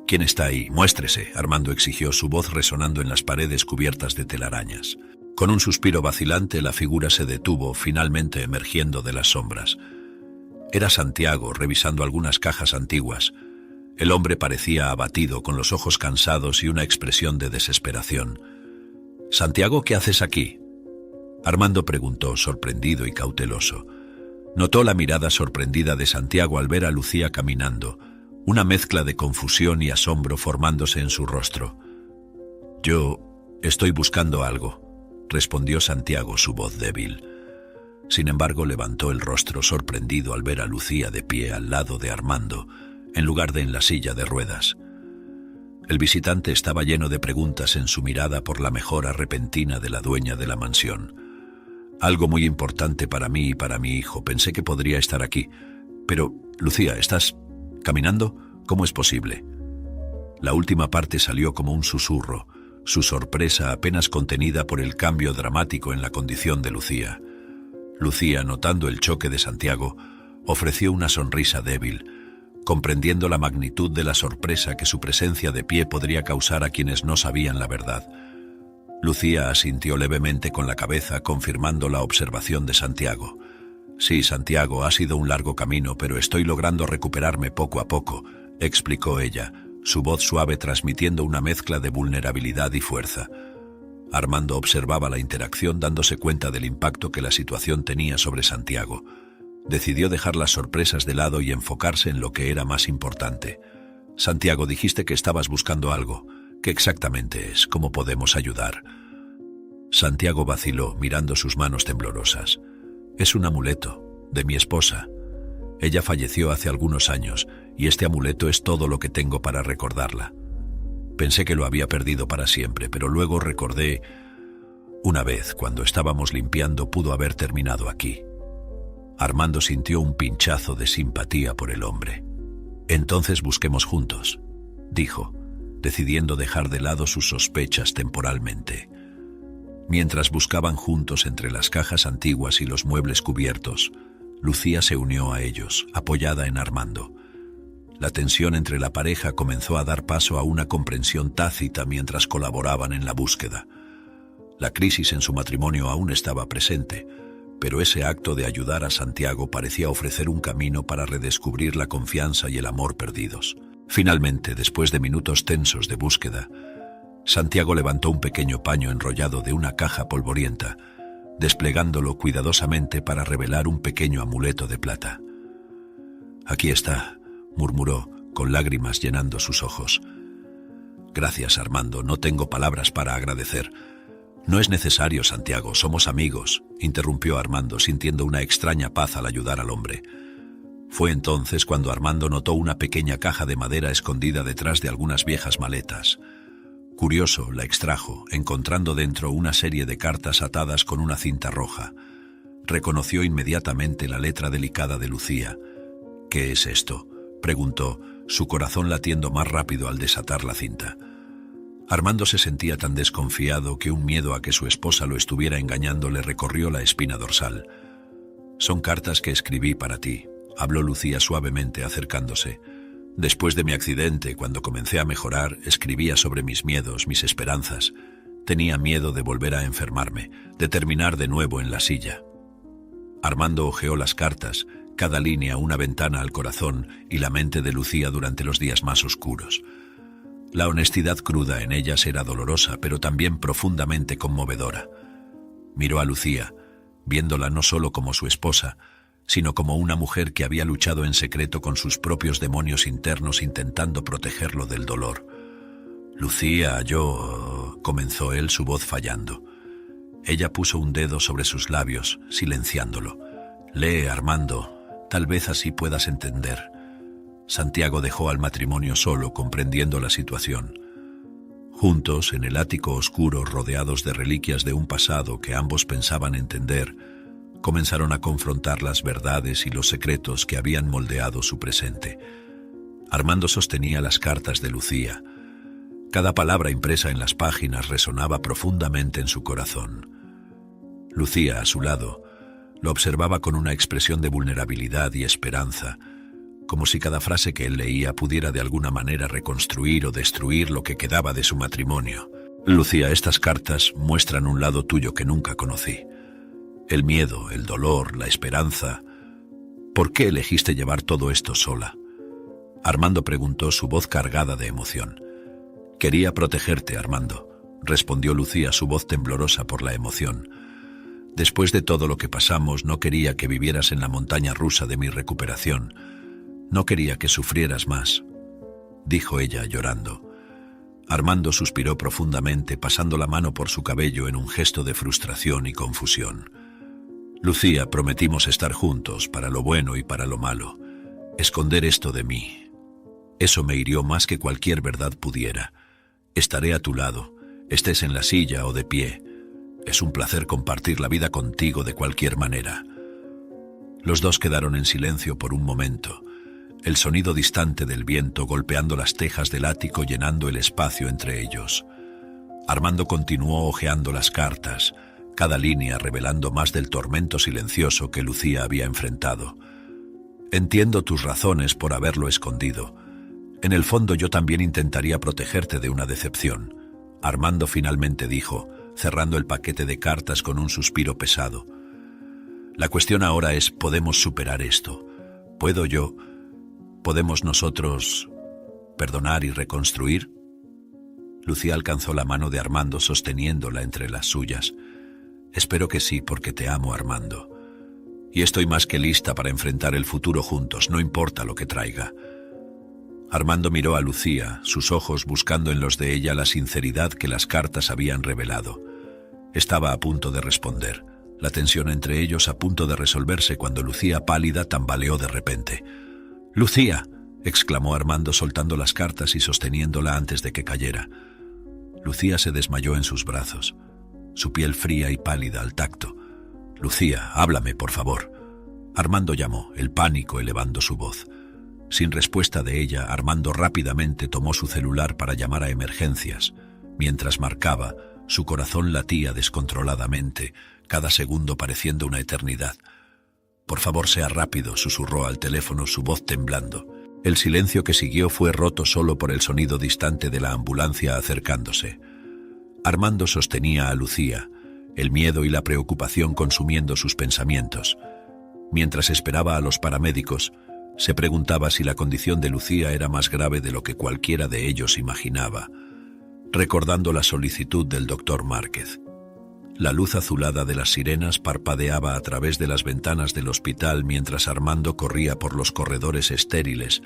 ¿Quién está ahí? Muéstrese, Armando exigió, su voz resonando en las paredes cubiertas de telarañas. Con un suspiro vacilante, la figura se detuvo, finalmente emergiendo de las sombras. Era Santiago, revisando algunas cajas antiguas. El hombre parecía abatido, con los ojos cansados y una expresión de desesperación. «Santiago, ¿qué haces aquí?», Armando preguntó, sorprendido y cauteloso. Notó la mirada sorprendida de Santiago al ver a Lucía caminando, una mezcla de confusión y asombro formándose en su rostro. «Yo estoy buscando algo», respondió Santiago, su voz débil. Sin embargo, levantó el rostro sorprendido al ver a Lucía de pie al lado de Armando, en lugar de en la silla de ruedas. El visitante estaba lleno de preguntas en su mirada por la mejora repentina de la dueña de la mansión. «Algo muy importante para mí y para mi hijo. Pensé que podría estar aquí. Pero, Lucía, ¿estás caminando? ¿Cómo es posible?». La última parte salió como un susurro, su sorpresa apenas contenida por el cambio dramático en la condición de Lucía. Lucía, notando el choque de Santiago, ofreció una sonrisa débil, comprendiendo la magnitud de la sorpresa que su presencia de pie podría causar a quienes no sabían la verdad. Lucía asintió levemente con la cabeza, confirmando la observación de Santiago. «Sí, Santiago, ha sido un largo camino, pero estoy logrando recuperarme poco a poco», explicó ella, su voz suave transmitiendo una mezcla de vulnerabilidad y fuerza. Armando observaba la interacción, dándose cuenta del impacto que la situación tenía sobre Santiago. Decidió dejar las sorpresas de lado y enfocarse en lo que era más importante. «Santiago, dijiste que estabas buscando algo. ¿Qué exactamente es? ¿Cómo podemos ayudar?». Santiago vaciló, mirando sus manos temblorosas. «Es un amuleto, de mi esposa. Ella falleció hace algunos años, y este amuleto es todo lo que tengo para recordarla. Pensé que lo había perdido para siempre, pero luego recordé, una vez, cuando estábamos limpiando, pudo haber terminado aquí». Armando sintió un pinchazo de simpatía por el hombre. «Entonces busquemos juntos», dijo, decidiendo dejar de lado sus sospechas temporalmente. Mientras buscaban juntos entre las cajas antiguas y los muebles cubiertos, Lucía se unió a ellos, apoyada en Armando. La tensión entre la pareja comenzó a dar paso a una comprensión tácita mientras colaboraban en la búsqueda. La crisis en su matrimonio aún estaba presente, pero ese acto de ayudar a Santiago parecía ofrecer un camino para redescubrir la confianza y el amor perdidos. Finalmente, después de minutos tensos de búsqueda, Santiago levantó un pequeño paño enrollado de una caja polvorienta, desplegándolo cuidadosamente para revelar un pequeño amuleto de plata. «Aquí está», murmuró, con lágrimas llenando sus ojos. «Gracias, Armando, no tengo palabras para agradecer». «No es necesario, Santiago, somos amigos», interrumpió Armando, sintiendo una extraña paz al ayudar al hombre. Fue entonces cuando Armando notó una pequeña caja de madera escondida detrás de algunas viejas maletas. Curioso, la extrajo, encontrando dentro una serie de cartas atadas con una cinta roja. Reconoció inmediatamente la letra delicada de Lucía. «¿Qué es esto?», preguntó, su corazón latiendo más rápido al desatar la cinta. Armando se sentía tan desconfiado que un miedo a que su esposa lo estuviera engañando le recorrió la espina dorsal. «Son cartas que escribí para ti», habló Lucía suavemente acercándose. «Después de mi accidente, cuando comencé a mejorar, escribía sobre mis miedos, mis esperanzas. Tenía miedo de volver a enfermarme, de terminar de nuevo en la silla». Armando hojeó las cartas, cada línea una ventana al corazón y la mente de Lucía durante los días más oscuros. La honestidad cruda en ellas era dolorosa, pero también profundamente conmovedora. Miró a Lucía, viéndola no solo como su esposa, sino como una mujer que había luchado en secreto con sus propios demonios internos intentando protegerlo del dolor. «Lucía, comenzó él, su voz fallando. Ella puso un dedo sobre sus labios, silenciándolo. «Lee, Armando, tal vez así puedas entender». Santiago dejó al matrimonio solo, comprendiendo la situación. Juntos, en el ático oscuro, rodeados de reliquias de un pasado que ambos pensaban entender, comenzaron a confrontar las verdades y los secretos que habían moldeado su presente. Armando sostenía las cartas de Lucía. Cada palabra impresa en las páginas resonaba profundamente en su corazón. Lucía, a su lado, lo observaba con una expresión de vulnerabilidad y esperanza, como si cada frase que él leía pudiera de alguna manera reconstruir o destruir lo que quedaba de su matrimonio. «Lucía, estas cartas muestran un lado tuyo que nunca conocí. El miedo, el dolor, la esperanza. ¿Por qué elegiste llevar todo esto sola?». Armando preguntó, su voz cargada de emoción. «Quería protegerte, Armando», respondió Lucía, su voz temblorosa por la emoción. «Después de todo lo que pasamos, no quería que vivieras en la montaña rusa de mi recuperación. No quería que sufrieras más», dijo ella llorando. Armando suspiró profundamente, pasando la mano por su cabello en un gesto de frustración y confusión. «Lucía, prometimos estar juntos, para lo bueno y para lo malo. Esconder esto de mí. Eso me hirió más que cualquier verdad pudiera. Estaré a tu lado, estés en la silla o de pie. Es un placer compartir la vida contigo de cualquier manera». Los dos quedaron en silencio por un momento, el sonido distante del viento golpeando las tejas del ático llenando el espacio entre ellos. Armando continuó hojeando las cartas, cada línea revelando más del tormento silencioso que Lucía había enfrentado. «Entiendo tus razones por haberlo escondido. En el fondo yo también intentaría protegerte de una decepción», Armando finalmente dijo, cerrando el paquete de cartas con un suspiro pesado. «La cuestión ahora es, ¿podemos superar esto? ¿Puedo yo? ¿Podemos nosotros perdonar y reconstruir?» Lucía alcanzó la mano de Armando sosteniéndola entre las suyas. «Espero que sí, porque te amo, Armando. Y estoy más que lista para enfrentar el futuro juntos, no importa lo que traiga». Armando miró a Lucía, sus ojos buscando en los de ella la sinceridad que las cartas habían revelado. Estaba a punto de responder, la tensión entre ellos a punto de resolverse cuando Lucía, pálida, tambaleó de repente. «¡Lucía!», exclamó Armando soltando las cartas y sosteniéndola antes de que cayera. Lucía se desmayó en sus brazos, su piel fría y pálida al tacto. «Lucía, háblame, por favor». Armando llamó, el pánico elevando su voz. Sin respuesta de ella, Armando rápidamente tomó su celular para llamar a emergencias. Mientras marcaba, Su corazón latía descontroladamente, cada segundo pareciendo una eternidad. «Por favor, sea rápido», susurró al teléfono, su voz temblando. El silencio que siguió fue roto solo por el sonido distante de la ambulancia acercándose. Armando sostenía a Lucía, el miedo y la preocupación consumiendo sus pensamientos. Mientras esperaba a los paramédicos, se preguntaba si la condición de Lucía era más grave de lo que cualquiera de ellos imaginaba, recordando la solicitud del doctor Márquez. La luz azulada de las sirenas parpadeaba a través de las ventanas del hospital mientras Armando corría por los corredores estériles,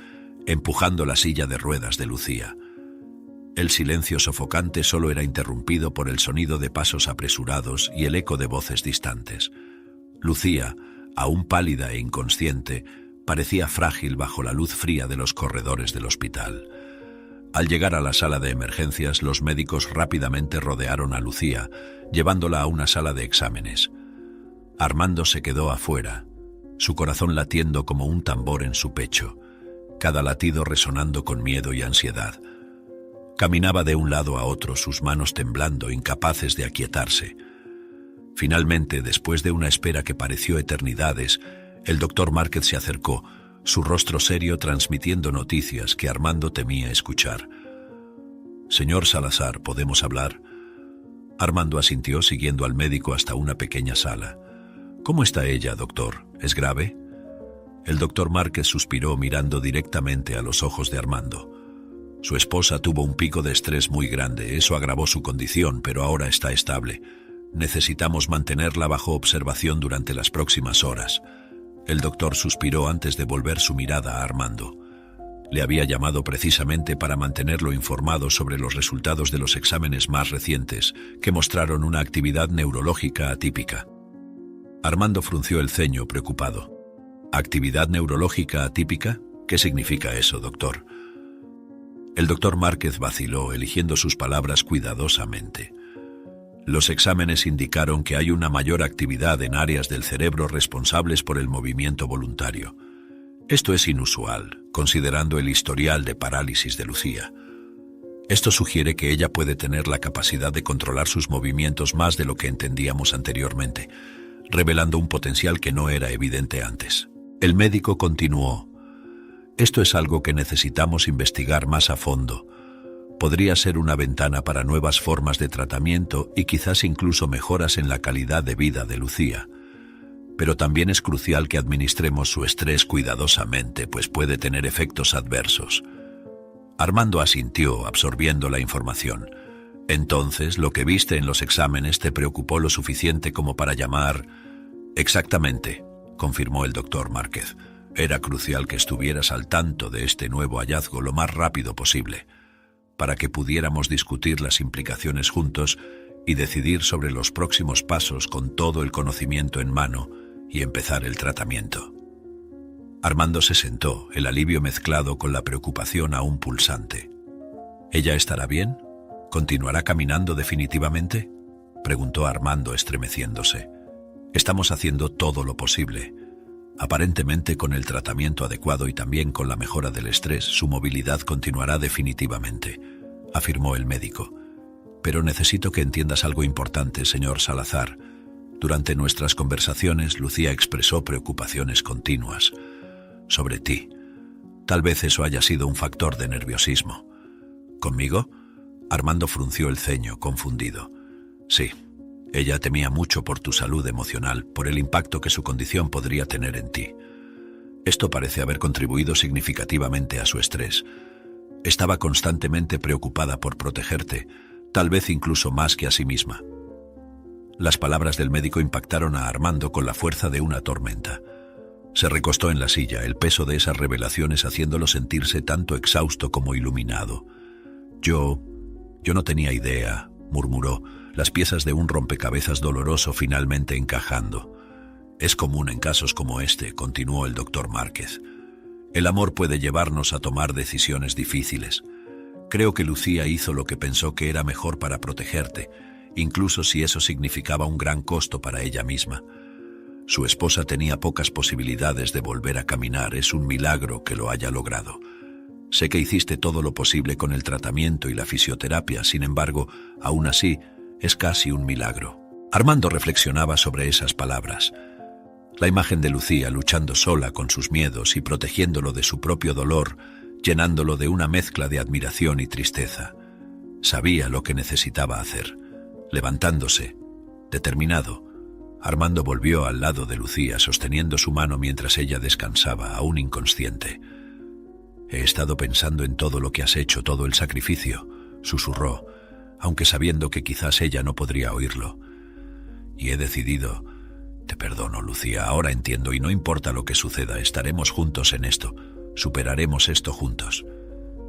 empujando la silla de ruedas de Lucía. El silencio sofocante solo era interrumpido por el sonido de pasos apresurados y el eco de voces distantes. Lucía, aún pálida e inconsciente, parecía frágil bajo la luz fría de los corredores del hospital. Al llegar a la sala de emergencias, los médicos rápidamente rodearon a Lucía, llevándola a una sala de exámenes. Armando se quedó afuera, su corazón latiendo como un tambor en su pecho, cada latido resonando con miedo y ansiedad. Caminaba de un lado a otro, sus manos temblando, incapaces de aquietarse. Finalmente, después de una espera que pareció eternidades, el doctor Márquez se acercó, su rostro serio transmitiendo noticias que Armando temía escuchar. «Señor Salazar, ¿podemos hablar?» Armando asintió, siguiendo al médico hasta una pequeña sala. «¿Cómo está ella, doctor? ¿Es grave?» El doctor Márquez suspiró mirando directamente a los ojos de Armando. Su esposa tuvo un pico de estrés muy grande, eso agravó su condición, pero ahora está estable. Necesitamos mantenerla bajo observación durante las próximas horas. El doctor suspiró antes de volver su mirada a Armando. Le había llamado precisamente para mantenerlo informado sobre los resultados de los exámenes más recientes, que mostraron una actividad neurológica atípica. Armando frunció el ceño, preocupado. ¿Actividad neurológica atípica? ¿Qué significa eso, doctor? El doctor Márquez vaciló, eligiendo sus palabras cuidadosamente. Los exámenes indicaron que hay una mayor actividad en áreas del cerebro responsables por el movimiento voluntario. Esto es inusual, considerando el historial de parálisis de Lucía. Esto sugiere que ella puede tener la capacidad de controlar sus movimientos más de lo que entendíamos anteriormente, revelando un potencial que no era evidente antes. El médico continuó. Esto es algo que necesitamos investigar más a fondo. Podría ser una ventana para nuevas formas de tratamiento y quizás incluso mejoras en la calidad de vida de Lucía. Pero también es crucial que administremos su estrés cuidadosamente, pues puede tener efectos adversos. Armando asintió, absorbiendo la información. Entonces, lo que viste en los exámenes te preocupó lo suficiente como para llamar... Exactamente, confirmó el doctor Márquez. Era crucial que estuvieras al tanto de este nuevo hallazgo lo más rápido posible, para que pudiéramos discutir las implicaciones juntos y decidir sobre los próximos pasos con todo el conocimiento en mano y empezar el tratamiento. Armando se sentó, el alivio mezclado con la preocupación aún pulsante. ¿Ella estará bien? ¿Continuará caminando definitivamente?, preguntó Armando, estremeciéndose. Estamos haciendo todo lo posible. Aparentemente, con el tratamiento adecuado y también con la mejora del estrés, su movilidad continuará definitivamente, afirmó el médico. Pero necesito que entiendas algo importante, señor Salazar. Durante nuestras conversaciones, Lucía expresó preocupaciones continuas sobre ti. Tal vez eso haya sido un factor de nerviosismo. ¿Conmigo? Armando frunció el ceño, confundido. Sí. Ella temía mucho por tu salud emocional, por el impacto que su condición podría tener en ti. Esto parece haber contribuido significativamente a su estrés. Estaba constantemente preocupada por protegerte, tal vez incluso más que a sí misma. Las palabras del médico impactaron a Armando con la fuerza de una tormenta. Se recostó en la silla, el peso de esas revelaciones haciéndolo sentirse tanto exhausto como iluminado. Yo no tenía idea, murmuró, las piezas de un rompecabezas doloroso finalmente encajando. Es común en casos como este, continuó el doctor Márquez. El amor puede llevarnos a tomar decisiones difíciles. Creo que Lucía hizo lo que pensó que era mejor para protegerte, incluso si eso significaba un gran costo para ella misma. Su esposa tenía pocas posibilidades de volver a caminar, es un milagro que lo haya logrado. Sé que hiciste todo lo posible con el tratamiento y la fisioterapia, sin embargo, aún así, Es casi un milagro. Armando reflexionaba sobre esas palabras. La imagen de Lucía luchando sola con sus miedos y protegiéndolo de su propio dolor, llenándolo de una mezcla de admiración y tristeza. Sabía lo que necesitaba hacer. Levantándose, determinado, Armando volvió al lado de Lucía sosteniendo su mano mientras ella descansaba, aún inconsciente. «He estado pensando en todo lo que has hecho, todo el sacrificio», susurró, aunque sabiendo que quizás ella no podría oírlo. «Y he decidido... Te perdono, Lucía, ahora entiendo y no importa lo que suceda, estaremos juntos en esto, superaremos esto juntos».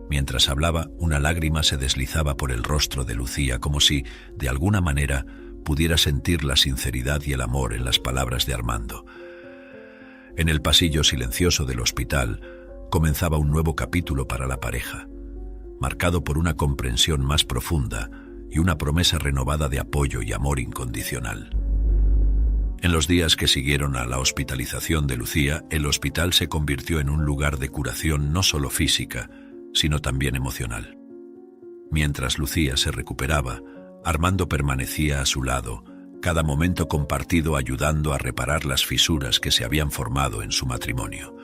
Mientras hablaba, una lágrima se deslizaba por el rostro de Lucía como si, de alguna manera, pudiera sentir la sinceridad y el amor en las palabras de Armando. En el pasillo silencioso del hospital comenzaba un nuevo capítulo para la pareja, marcado por una comprensión más profunda y una promesa renovada de apoyo y amor incondicional. En los días que siguieron a la hospitalización de Lucía, el hospital se convirtió en un lugar de curación no solo física, sino también emocional. Mientras Lucía se recuperaba, Armando permanecía a su lado, cada momento compartido ayudando a reparar las fisuras que se habían formado en su matrimonio.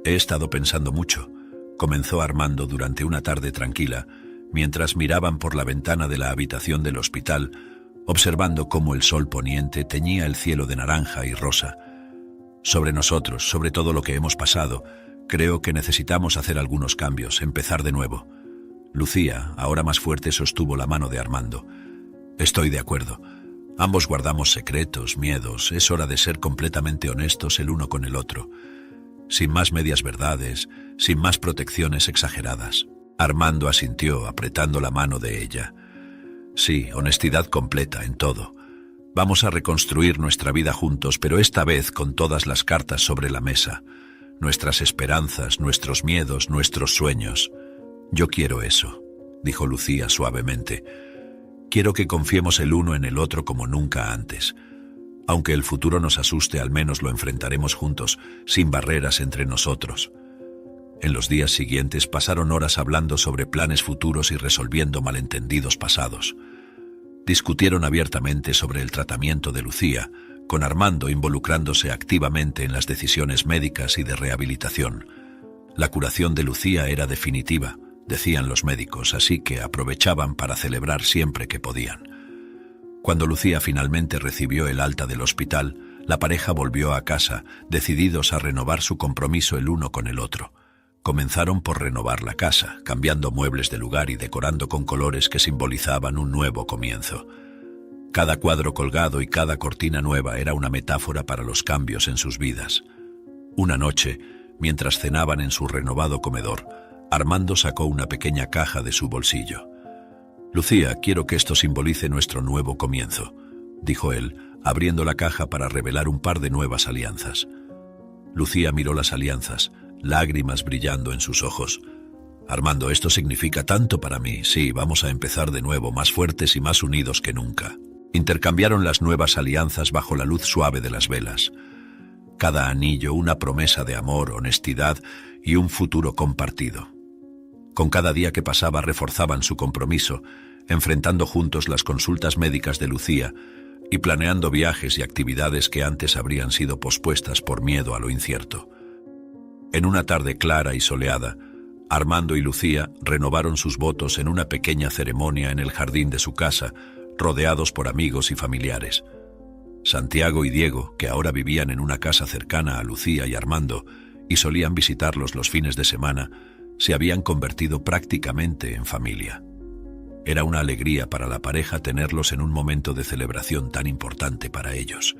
«He estado pensando mucho», comenzó Armando durante una tarde tranquila, mientras miraban por la ventana de la habitación del hospital, observando cómo el sol poniente teñía el cielo de naranja y rosa. «Sobre nosotros, sobre todo lo que hemos pasado, creo que necesitamos hacer algunos cambios, empezar de nuevo». Lucía, ahora más fuerte, sostuvo la mano de Armando. «Estoy de acuerdo. Ambos guardamos secretos, miedos. Es hora de ser completamente honestos el uno con el otro. Sin más medias verdades, sin más protecciones exageradas». Armando asintió, apretando la mano de ella. «Sí, honestidad completa en todo. Vamos a reconstruir nuestra vida juntos, pero esta vez con todas las cartas sobre la mesa. Nuestras esperanzas, nuestros miedos, nuestros sueños». «Yo quiero eso», dijo Lucía suavemente. «Quiero que confiemos el uno en el otro como nunca antes. Aunque el futuro nos asuste, al menos lo enfrentaremos juntos, sin barreras entre nosotros». En los días siguientes pasaron horas hablando sobre planes futuros y resolviendo malentendidos pasados. Discutieron abiertamente sobre el tratamiento de Lucía, con Armando involucrándose activamente en las decisiones médicas y de rehabilitación. La curación de Lucía era definitiva, decían los médicos, así que aprovechaban para celebrar siempre que podían. Cuando Lucía finalmente recibió el alta del hospital, la pareja volvió a casa, decididos a renovar su compromiso el uno con el otro. Comenzaron por renovar la casa, cambiando muebles de lugar y decorando con colores que simbolizaban un nuevo comienzo. Cada cuadro colgado y cada cortina nueva era una metáfora para los cambios en sus vidas. Una noche, mientras cenaban en su renovado comedor, Armando sacó una pequeña caja de su bolsillo. «Lucía, quiero que esto simbolice nuestro nuevo comienzo», dijo él, abriendo la caja para revelar un par de nuevas alianzas. Lucía miró las alianzas, lágrimas brillando en sus ojos. «Armando, esto significa tanto para mí. Sí, vamos a empezar de nuevo, más fuertes y más unidos que nunca». Intercambiaron las nuevas alianzas bajo la luz suave de las velas. Cada anillo una promesa de amor, honestidad y un futuro compartido. Con cada día que pasaba reforzaban su compromiso, enfrentando juntos las consultas médicas de Lucía y planeando viajes y actividades que antes habrían sido pospuestas por miedo a lo incierto. En una tarde clara y soleada, Armando y Lucía renovaron sus votos en una pequeña ceremonia en el jardín de su casa, rodeados por amigos y familiares. Santiago y Diego, que ahora vivían en una casa cercana a Lucía y Armando y solían visitarlos los fines de semana, se habían convertido prácticamente en familia. Era una alegría para la pareja tenerlos en un momento de celebración tan importante para ellos.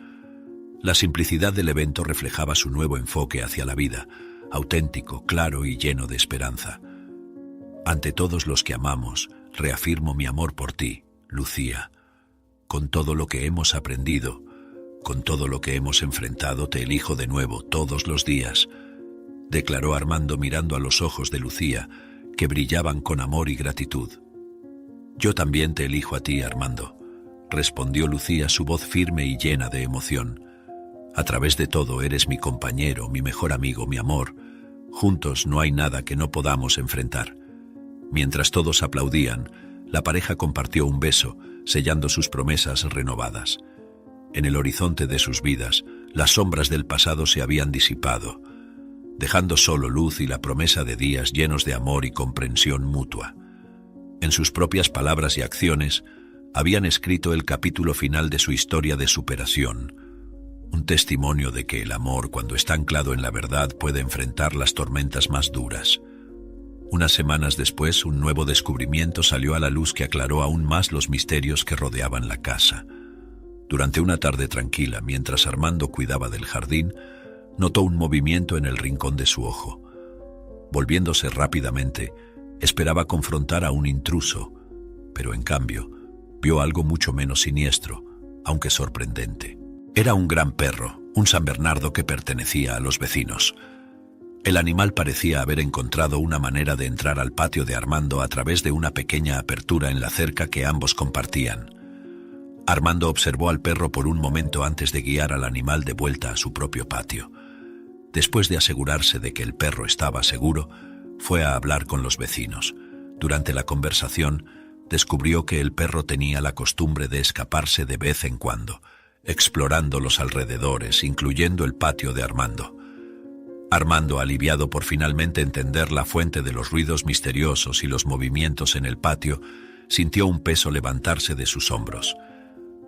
La simplicidad del evento reflejaba su nuevo enfoque hacia la vida, auténtico, claro y lleno de esperanza. «Ante todos los que amamos, reafirmo mi amor por ti, Lucía. Con todo lo que hemos aprendido, con todo lo que hemos enfrentado, te elijo de nuevo todos los días», declaró Armando mirando a los ojos de Lucía, que brillaban con amor y gratitud. «Yo también te elijo a ti, Armando», respondió Lucía, su voz firme y llena de emoción. «A través de todo eres mi compañero, mi mejor amigo, mi amor. Juntos no hay nada que no podamos enfrentar». Mientras todos aplaudían, la pareja compartió un beso, sellando sus promesas renovadas. En el horizonte de sus vidas, las sombras del pasado se habían disipado, dejando solo luz y la promesa de días llenos de amor y comprensión mutua. En sus propias palabras y acciones, habían escrito el capítulo final de su historia de superación, un testimonio de que el amor, cuando está anclado en la verdad, puede enfrentar las tormentas más duras. Unas semanas después, un nuevo descubrimiento salió a la luz que aclaró aún más los misterios que rodeaban la casa. Durante una tarde tranquila, mientras Armando cuidaba del jardín, notó un movimiento en el rincón de su ojo. Volviéndose rápidamente, esperaba confrontar a un intruso, pero en cambio, vio algo mucho menos siniestro, aunque sorprendente. Era un gran perro, un San Bernardo que pertenecía a los vecinos. El animal parecía haber encontrado una manera de entrar al patio de Armando a través de una pequeña apertura en la cerca que ambos compartían. Armando observó al perro por un momento antes de guiar al animal de vuelta a su propio patio. Después de asegurarse de que el perro estaba seguro, fue a hablar con los vecinos. Durante la conversación, descubrió que el perro tenía la costumbre de escaparse de vez en cuando, explorando los alrededores, incluyendo el patio de Armando. Armando, aliviado por finalmente entender la fuente de los ruidos misteriosos y los movimientos en el patio, sintió un peso levantarse de sus hombros.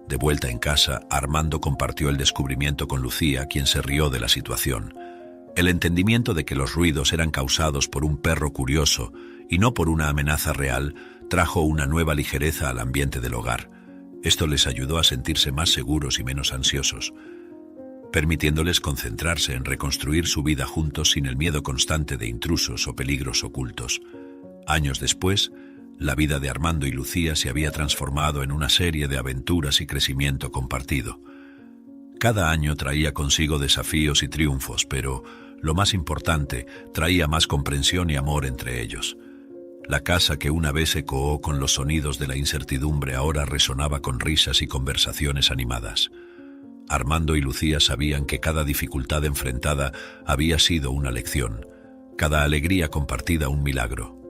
De vuelta en casa, Armando compartió el descubrimiento con Lucía, quien se rió de la situación. El entendimiento de que los ruidos eran causados por un perro curioso y no por una amenaza real trajo una nueva ligereza al ambiente del hogar. Esto les ayudó a sentirse más seguros y menos ansiosos, permitiéndoles concentrarse en reconstruir su vida juntos sin el miedo constante de intrusos o peligros ocultos. Años después, la vida de Armando y Lucía se había transformado en una serie de aventuras y crecimiento compartido. Cada año traía consigo desafíos y triunfos, pero, lo más importante, traía más comprensión y amor entre ellos. La casa que una vez ecoó con los sonidos de la incertidumbre ahora resonaba con risas y conversaciones animadas. Armando y Lucía sabían que cada dificultad enfrentada había sido una lección, cada alegría compartida un milagro.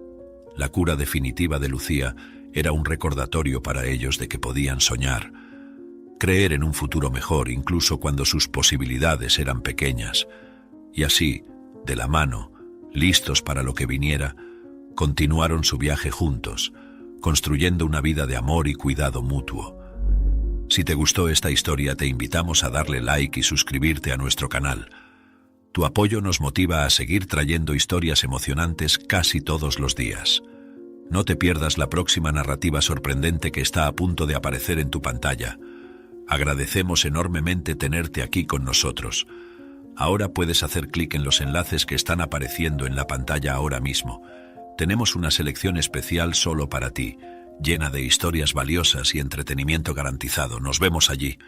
La cura definitiva de Lucía era un recordatorio para ellos de que podían soñar, creer en un futuro mejor incluso cuando sus posibilidades eran pequeñas. Y así, de la mano, listos para lo que viniera, continuaron su viaje juntos, construyendo una vida de amor y cuidado mutuo. Si te gustó esta historia, te invitamos a darle like y suscribirte a nuestro canal. Tu apoyo nos motiva a seguir trayendo historias emocionantes casi todos los días. No te pierdas la próxima narrativa sorprendente que está a punto de aparecer en tu pantalla. Agradecemos enormemente tenerte aquí con nosotros. Ahora puedes hacer clic en los enlaces que están apareciendo en la pantalla ahora mismo. Tenemos una selección especial solo para ti, llena de historias valiosas y entretenimiento garantizado. Nos vemos allí.